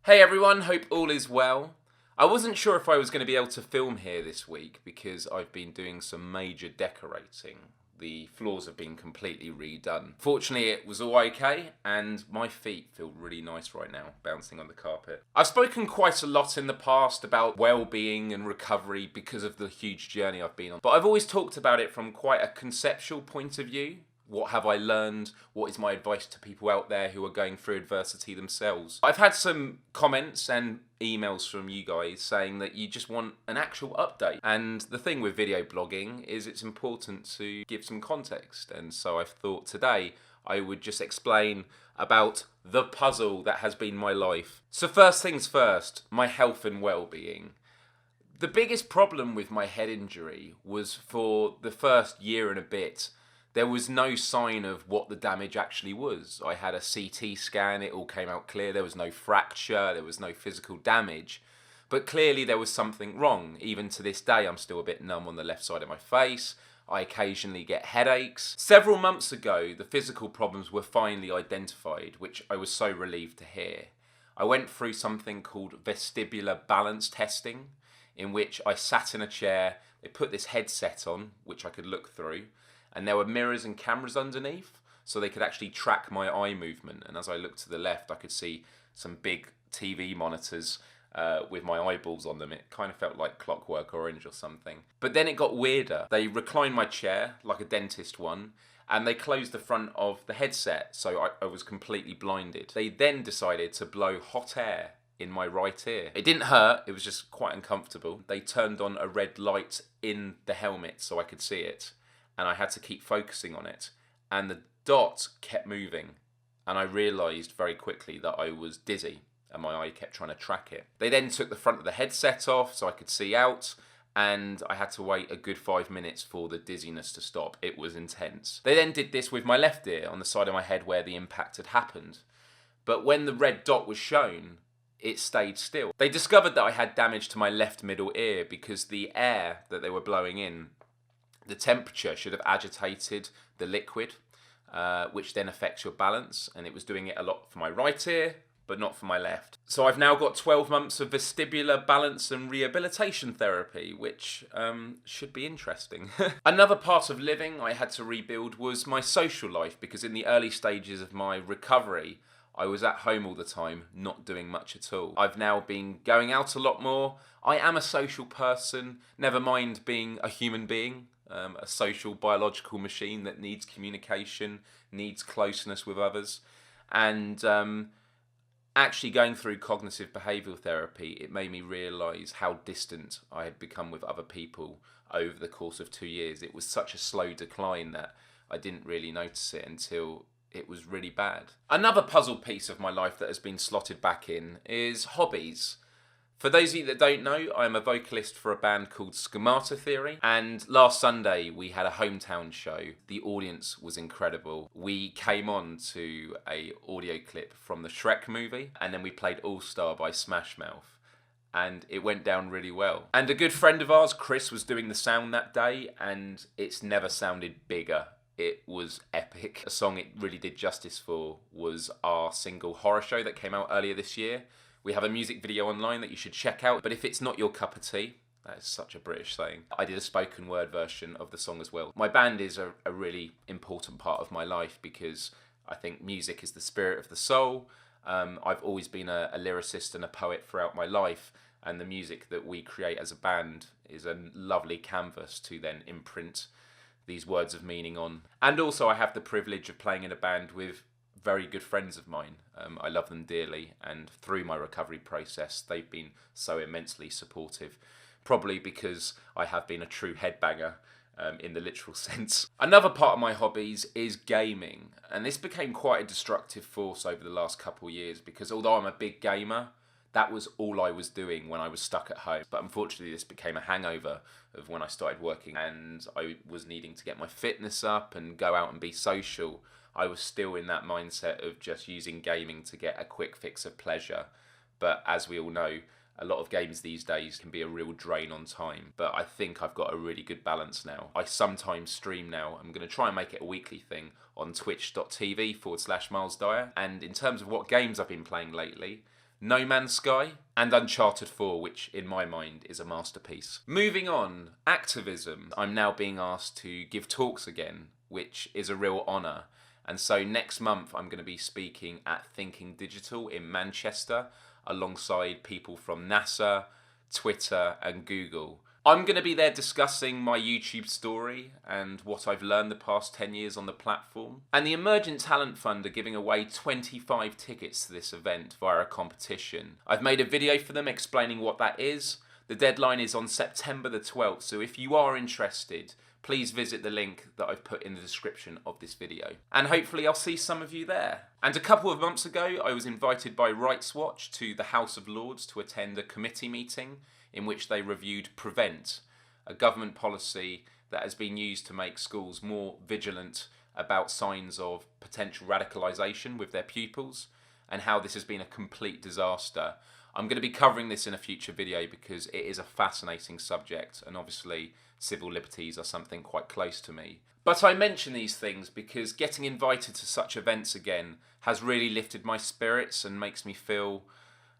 Hey everyone, hope all is well. I wasn't sure if I was going to be able to film here this week because I've been doing some major decorating. The floors have been completely redone. Fortunately, it was all okay, and my feet feel really nice right now, bouncing on the carpet. I've spoken quite a lot in the past about well-being and recovery because of the huge journey I've been on, but I've always talked about it from quite a conceptual point of view. What have I learned? What is my advice to people out there who are going through adversity themselves? I've had some comments and emails from you guys saying that you just want an actual update. And the thing with video blogging is it's important to give some context. And so I've thought today I would just explain about the puzzle that has been my life. So first things first, my health and well-being. The biggest problem with my head injury was for the first year and a bit, there was no sign of what the damage actually was. I had a CT scan, it all came out clear, there was no fracture, there was no physical damage, but clearly there was something wrong. Even to this day, I'm still a bit numb on the left side of my face. I occasionally get headaches. Several months ago, the physical problems were finally identified, which I was so relieved to hear. I went through something called vestibular balance testing, in which I sat in a chair, they put this headset on, which I could look through, and there were mirrors and cameras underneath, so they could actually track my eye movement. And as I looked to the left, I could see some big TV monitors with my eyeballs on them. It kind of felt like Clockwork Orange or something. But then it got weirder. They reclined my chair, like a dentist one, and they closed the front of the headset, so I was completely blinded. They then decided to blow hot air in my right ear. It didn't hurt, it was just quite uncomfortable. They turned on a red light in the helmet so I could see it, and I had to keep focusing on it. And the dot kept moving, and I realised very quickly that I was dizzy, and my eye kept trying to track it. They then took the front of the headset off so I could see out, and I had to wait a good 5 minutes for the dizziness to stop. It was intense. They then did this with my left ear, on the side of my head where the impact had happened. But when the red dot was shown, it stayed still. They discovered that I had damage to my left middle ear because the air that they were blowing in, the temperature should have agitated the liquid, which then affects your balance, and it was doing it a lot for my right ear, but not for my left. So I've now got 12 months of vestibular balance and rehabilitation therapy, which should be interesting. Another part of living I had to rebuild was my social life, because in the early stages of my recovery, I was at home all the time, not doing much at all. I've now been going out a lot more. I am a social person, never mind being a human being. A social biological machine that needs communication, needs closeness with others. And actually going through cognitive behavioural therapy, it made me realise how distant I had become with other people over the course of 2 years. It was such a slow decline that I didn't really notice it until it was really bad. Another puzzle piece of my life that has been slotted back in is hobbies. For those of you that don't know, I'm a vocalist for a band called Schemata Theory, and last Sunday we had a hometown show. The audience was incredible. We came on to a audio clip from the Shrek movie, and then we played All Star by Smash Mouth, and it went down really well. And a good friend of ours, Chris, was doing the sound that day, and it's never sounded bigger. It was epic. A song it really did justice for was our single Horror Show that came out earlier this year. We have a music video online that you should check out, but if it's not your cup of tea, that is such a British saying, I did a spoken word version of the song as well. My band is a really important part of my life because I think music is the spirit of the soul. I've always been a lyricist and a poet throughout my life, and the music that we create as a band is a lovely canvas to then imprint these words of meaning on. And also I have the privilege of playing in a band with very good friends of mine. I love them dearly, and through my recovery process they've been so immensely supportive, probably because I have been a true headbanger in the literal sense. Another part of my hobbies is gaming, and this became quite a destructive force over the last couple of years because although I'm a big gamer, that was all I was doing when I was stuck at home. But unfortunately this became a hangover of when I started working and I was needing to get my fitness up and go out and be social. I was still in that mindset of just using gaming to get a quick fix of pleasure. But as we all know, a lot of games these days can be a real drain on time. But I think I've got a really good balance now. I sometimes stream now. I'm going to try and make it a weekly thing on twitch.tv/Myles Dyer. And in terms of what games I've been playing lately, No Man's Sky, and Uncharted 4, which in my mind is a masterpiece. Moving on, Activism. I'm now being asked to give talks again, which is a real honour. And so next month I'm going to be speaking at Thinking Digital in Manchester alongside people from NASA, Twitter and Google. I'm going to be there discussing my YouTube story and what I've learned the past 10 years on the platform. And the Emergent Talent Fund are giving away 25 tickets to this event via a competition. I've made a video for them explaining what that is. The deadline is on September the 12th, so if you are interested, please visit the link that I've put in the description of this video. And hopefully I'll see some of you there. And a couple of months ago, I was invited by Rights Watch to the House of Lords to attend a committee meeting in which they reviewed Prevent, a government policy that has been used to make schools more vigilant about signs of potential radicalisation with their pupils, and how this has been a complete disaster. I'm going to be covering this in a future video because it is a fascinating subject, and obviously civil liberties are something quite close to me. But I mention these things because getting invited to such events again has really lifted my spirits and makes me feel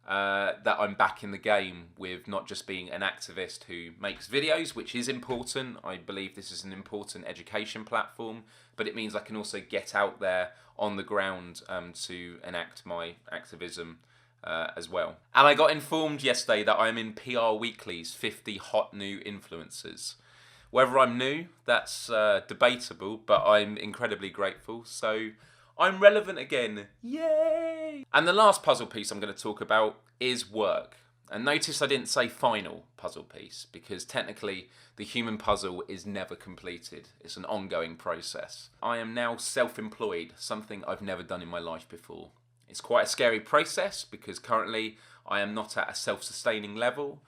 that I'm back in the game with not just being an activist who makes videos, which is important. I believe this is an important education platform, but it means I can also get out there on the ground to enact my activism as well. And I got informed yesterday that I'm in PR Weekly's 50 Hot New Influencers. Whether I'm new, that's debatable, but I'm incredibly grateful. So I'm relevant again. Yay! And the last puzzle piece I'm going to talk about is work. And notice I didn't say final puzzle piece because technically the human puzzle is never completed. It's an ongoing process. I am now self-employed, something I've never done in my life before. It's quite a scary process because currently I am not at a self-sustaining level,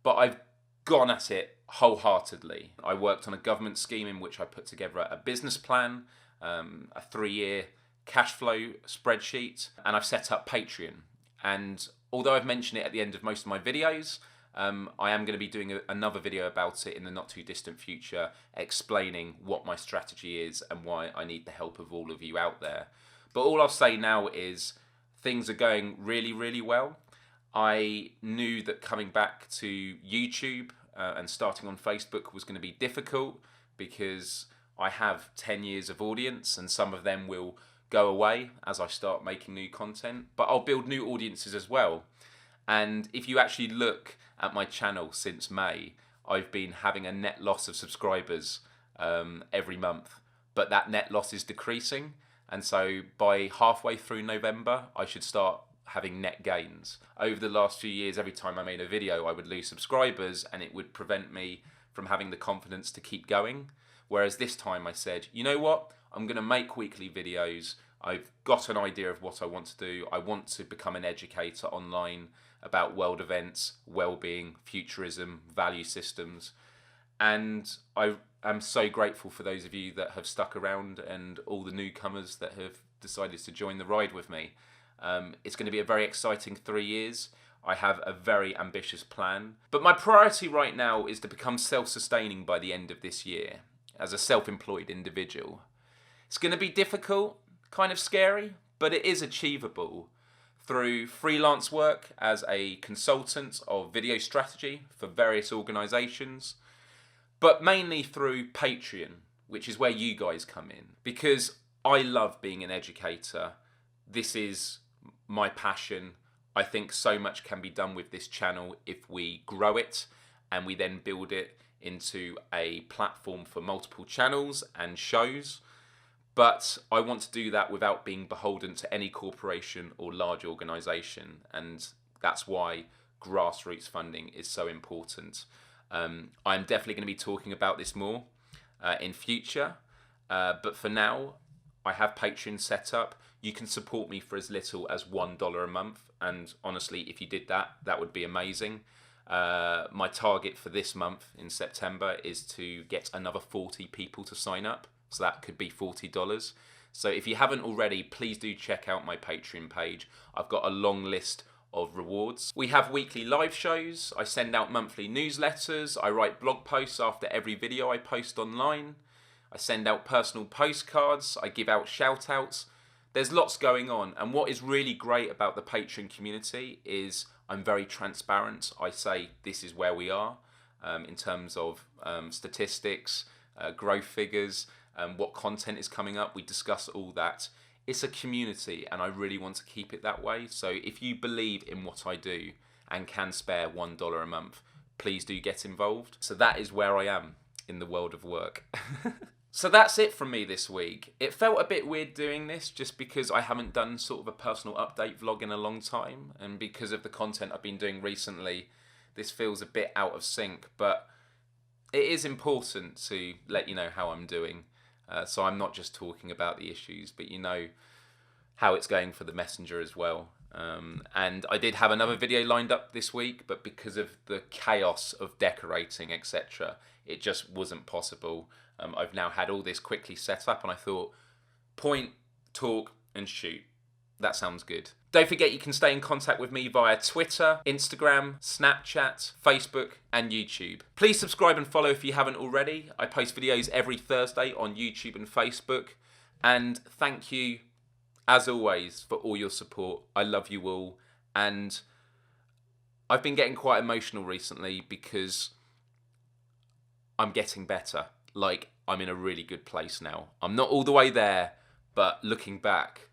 but I've gone at it wholeheartedly. I worked on a government scheme in which I put together a business plan, a 3-year cash flow spreadsheet, and I've set up Patreon. And although I've mentioned it at the end of most of my videos, I am going to be doing another video about it in the not too distant future, explaining what my strategy is and why I need the help of all of you out there. But all I'll say now is things are going really, really well. I knew that coming back to YouTube and starting on Facebook was going to be difficult because I have 10 years of audience and some of them will go away as I start making new content, but I'll build new audiences as well. And if you actually look at my channel since May, I've been having a net loss of subscribers every month, but that net loss is decreasing. And so by halfway through November, I should start having net gains. Over the last few years, every time I made a video, I would lose subscribers and it would prevent me from having the confidence to keep going. Whereas this time I said, you know what? I'm going to make weekly videos. I've got an idea of what I want to do. I want to become an educator online about world events, well-being, futurism, value systems. And I'm so grateful for those of you that have stuck around and all the newcomers that have decided to join the ride with me. It's going to be a very exciting 3 years. I have a very ambitious plan. But my priority right now is to become self-sustaining by the end of this year as a self-employed individual. It's going to be difficult, kind of scary, but it is achievable through freelance work as a consultant of video strategy for various organisations, but mainly through Patreon, which is where you guys come in. Because I love being an educator. This is my passion. I think so much can be done with this channel if we grow it and we then build it into a platform for multiple channels and shows. But I want to do that without being beholden to any corporation or large organisation, and that's why grassroots funding is so important. I'm definitely going to be talking about this more in future, but for now, I have Patreon set up. You can support me for as little as $1 a month, and honestly, if you did that, that would be amazing. My target for this month in September is to get another 40 people to sign up. So that could be $40. So if you haven't already, please do check out my Patreon page. I've got a long list of rewards. We have weekly live shows. I send out monthly newsletters. I write blog posts after every video I post online. I send out personal postcards. I give out shout outs. there's lots going on. And what is really great about the Patreon community is I'm very transparent. I say this is where we are in terms of statistics, growth figures, what content is coming up. We discuss all that. It's a community and I really want to keep it that way. So if you believe in what I do and can spare $1 a month, please do get involved. So that is where I am in the world of work. So that's it from me this week. It felt a bit weird doing this just because I haven't done sort of a personal update vlog in a long time, and because of the content I've been doing recently, this feels a bit out of sync, but it is important to let you know how I'm doing. So I'm not just talking about the issues, but you know how it's going for the Messenger as well. And I did have another video lined up this week, but because of the chaos of decorating, etc., it just wasn't possible. I've now had all this quickly set up and I thought, point, talk and shoot. That sounds good. Don't forget you can stay in contact with me via Twitter, Instagram, Snapchat, Facebook and YouTube. Please subscribe and follow if you haven't already. I post videos every Thursday on YouTube and Facebook. And thank you, as always, for all your support. I love you all. And I've been getting quite emotional recently because I'm getting better. Like, I'm in a really good place now. I'm not all the way there, but looking back,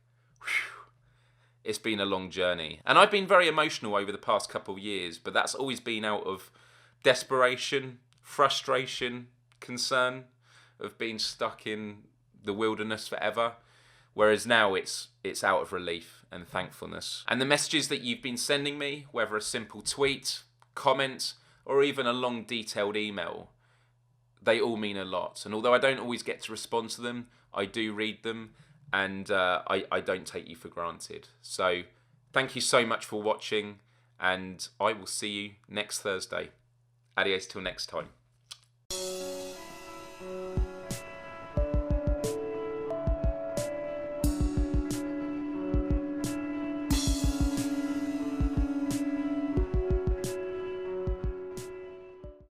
it's been a long journey. And I've been very emotional over the past couple of years, but that's always been out of desperation, frustration, concern of being stuck in the wilderness forever. Whereas now it's out of relief and thankfulness. And the messages that you've been sending me, whether a simple tweet, comment, or even a long detailed email, they all mean a lot. And although I don't always get to respond to them, I do read them, and I don't take you for granted. So thank you so much for watching, and I will see you next Thursday. Adios till next time.